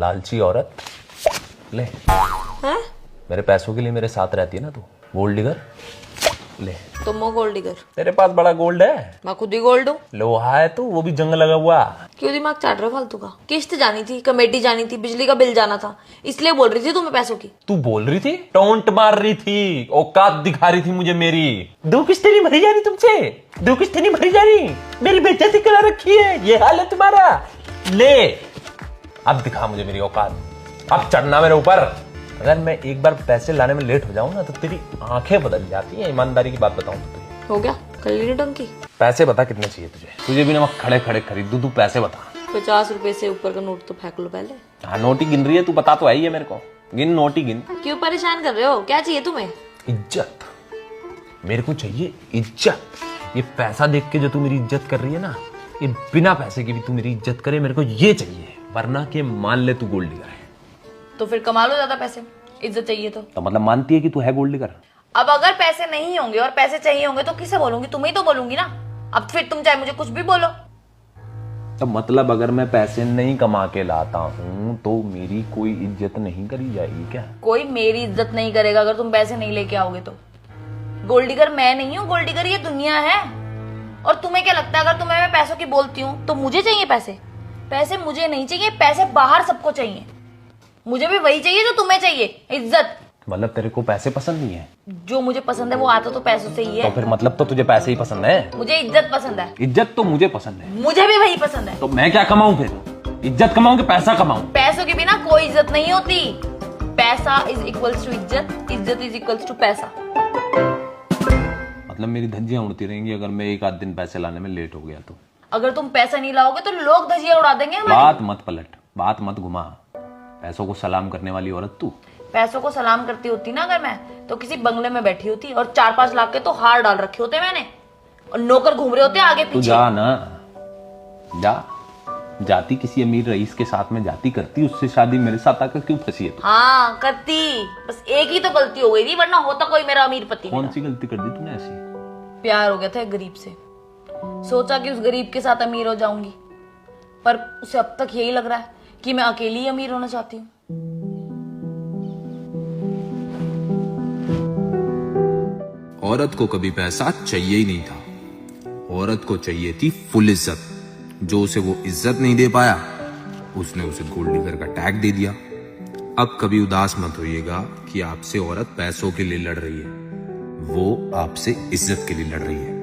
लालची औरत ले। हैं? मेरे पैसों के लिए मेरे साथ रहती है ना तू। गोल्ड डिगर ले। तुम हो गोल्ड डिगर? तेरे पास बड़ा गोल्ड है। मैं खुद ही गोल्ड हूँ। लोहा है तू, वो भी जंग लगा हुआ। क्यों दिमाग चाट रहे हो फालतू का? किस्त जानी थी, कमेटी जानी थी, बिजली का बिल जाना था, इसलिए बोल रही थी तुम्हें पैसों की। तू बोल रही थी, टोंट मार रही थी, औकात दिखा रही थी मुझे मेरी। दो किस्तें नहीं भरी जा रही तुमसे, दो किस्तें नहीं भरी जा रही, मेरी बेइज्जती करा रखी है, ये हाल है तुम्हारा। ले अब दिखा मुझे मेरी औकात, अब चढ़ना मेरे ऊपर। अगर मैं एक बार पैसे लाने में लेट हो जाऊं ना तो तेरी आंखें बदल जाती है। ईमानदारी की बात बताऊं तो तुझे। हो गया कर ली टंकी। पैसे बता कितने चाहिए तुझे? तुझे भी ना मैं खड़े खड़े खरीद दूं, तू पैसे बता। 50 रुपए से ऊपर का नोट तो फेंक लो पहले। हाँ नोट ही गिन रही है तू, बता तो आई है मेरे को। गिन, नोट ही गिन। क्यों परेशान कर रहे हो? क्या चाहिए तुम्हें? इज्जत मेरे को चाहिए, इज्जत। ये पैसा देख के जो तू मेरी इज्जत कर रही है ना, ये बिना पैसे की भी तू मेरी इज्जत करे, मेरे को ये चाहिए। वरना के मान ले तू गोल्ड डिगर है तो फिर कमा लो ज्यादा पैसे, इज्जत चाहिए तो मतलब मानती है कि तू है गोल्ड डिगर? अब अगर पैसे नहीं होंगे और पैसे चाहिए होंगे तो किसे बोलूंगी? तुम्हें ही तो बोलूंगी ना। अब फिर तुम चाहे मुझे कुछ भी बोलो। तो मतलब अगर मैं पैसे नहीं कमा के लाता हूँ तो मेरी कोई इज्जत नहीं करी जाएगी क्या? कोई मेरी इज्जत नहीं करेगा अगर तुम पैसे नहीं लेके आओगे तो। गोल्ड डिगर मैं नहीं हूँ, गोल्ड डिगर ये दुनिया है। और तुम्हें क्या लगता है अगर तुम्हें मैं पैसों की बोलती हूँ तो मुझे चाहिए पैसे? पैसे मुझे नहीं चाहिए, पैसे बाहर सबको चाहिए। मुझे भी वही चाहिए जो तुम्हें चाहिए, इज्जत। मतलब तेरे को पैसे पसंद नहीं है? जो मुझे पसंद है वो आता तो पैसों से ही है। तो फिर मतलब तो तुझे पैसे ही पसंद है? मुझे इज्जत पसंद है। इज्जत तो मुझे पसंद है। मुझे भी वही पसंद है। तो मैं क्या कमाऊं फिर? इज्जत कमाऊं कि पैसा कमाऊं? पैसों के बिना कोई इज्जत नहीं होती। पैसा इज इक्वल्स टू इज्जत, इज्जत इज इक्वल्स टू पैसा। मतलब मेरी धज्जियां उड़ती रहेंगी अगर मैं एक आध दिन पैसे लाने में लेट हो गया तो? अगर तुम पैसा नहीं लाओगे तो लोग धजिया उड़ा देंगे हमारी। बात मत पलट, बात मत घुमा। पैसों को सलाम करने वाली औरत तू। पैसों को सलाम करती होती ना अगर मैं, तो किसी बंगले में बैठी होती और 4-5 लाख के तो हार डाल रखे होते मैंने, और नौकर घूम रहे होते आगे तू पीछे। जा ना, जा। जाती किसी अमीर रईस के साथ में जाती, करती उससे शादी, मेरे साथ आकर क्यों फंसी है तू? हाँ करती, बस एक ही तो गलती हो गई थी, वरना होता कोई मेरा अमीर पति। कौन सी गलती कर दी तूने ऐसी? प्यार हो गया था एक गरीब से। सोचा कि उस गरीब के साथ अमीर हो जाऊंगी, पर उसे अब तक यही लग रहा है कि मैं अकेली ही अमीर होना चाहती हूँ। औरत को कभी पैसा चाहिए ही नहीं था। औरत को चाहिए थी फुल इज्जत। जो उसे वो इज्जत नहीं दे पाया, उसने उसे गोल्ड डिगर का टैग दे दिया। अब कभी उदास मत होइएगा कि आपसे औरत पैसों के लिए लड़ रही है, वो आपसे इज्जत के लिए लड़ रही है।